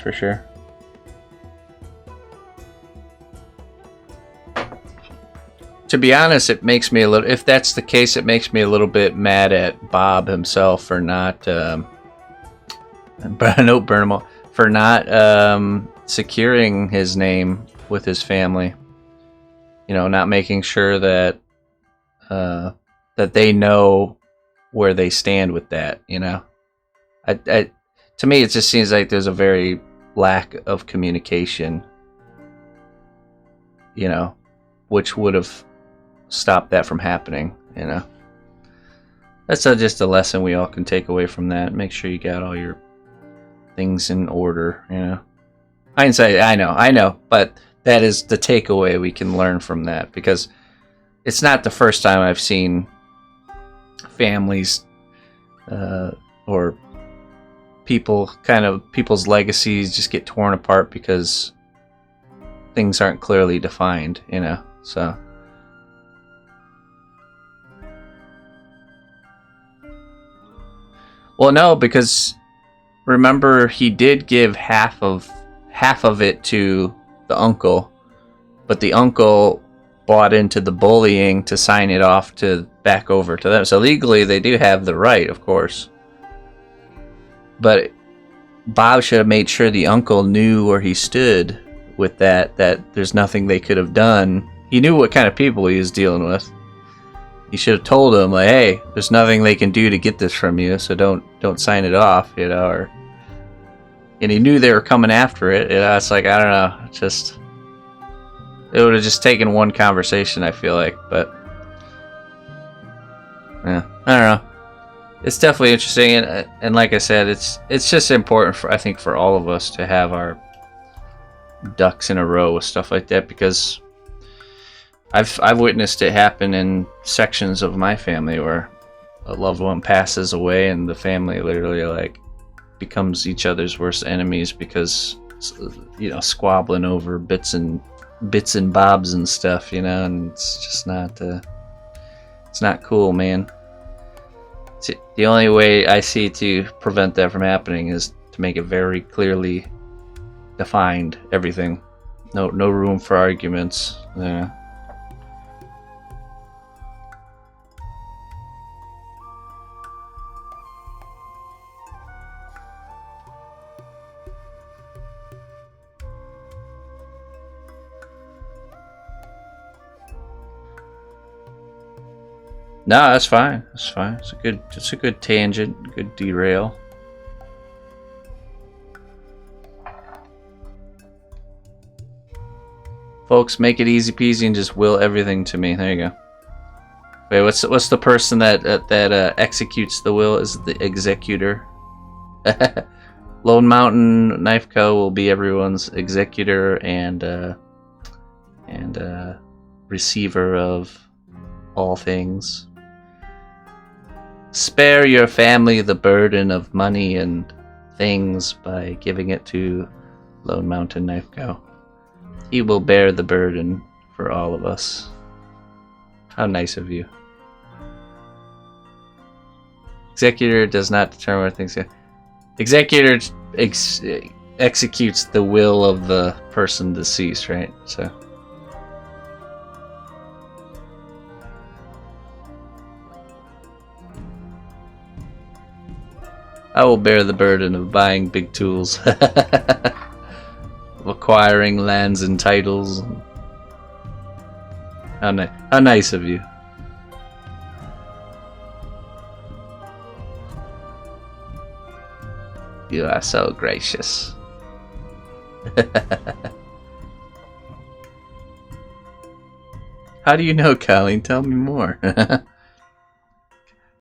for sure. To be honest, it makes me a little. If that's the case, it makes me a little bit mad at Bob himself for not. No, burn them all for not securing his name with his family. You know, not making sure that that they know where they stand with that. You know, to me, it just seems like there's a very lack of communication. You know, which would have stopped that from happening. You know, that's just a lesson we all can take away from that. Make sure you got all your things in order. You know, hindsight, I know, but that is the takeaway we can learn from that, because it's not the first time I've seen families or people's legacies just get torn apart because things aren't clearly defined, you know. So well, no, because remember, he did give half of it to the uncle, but the uncle bought into the bullying to sign it off to back over to them. So legally they do have the right, of course. But Bob should have made sure the uncle knew where he stood with that there's nothing they could have done. He knew what kind of people he was dealing with. He should have told him, like, hey, there's nothing they can do to get this from you, so don't sign it off, you know. And he knew they were coming after it. You know, it's like, I don't know, it would have just taken one conversation, I feel like. But yeah, I don't know. It's definitely interesting, and like I said, it's just important for, I think, for all of us to have our ducks in a row with stuff like that, because I've witnessed it happen in sections of my family where a loved one passes away and the family literally like becomes each other's worst enemies because, you know, squabbling over bits and bobs and stuff, you know, and it's just not it's not cool, man. The only way I see to prevent that from happening is to make it very clearly defined, everything. No room for arguments. Yeah. No, that's fine. That's fine. It's a good tangent, good derail. Folks, make it easy peasy and just will everything to me. There you go. Wait, what's the person that executes the will? Is the executor? Lone Mountain Knife Co. will be everyone's executor and receiver of all things. Spare your family the burden of money and things by giving it to Lone Mountain Knife Co. He will bear the burden for all of us. How nice of you. Executor does not determine where things go. Executor executes the will of the person deceased, right? So. I will bear the burden of buying big tools. Of acquiring lands and titles. How nice of you. You are so gracious. How do you know, Colleen? Tell me more.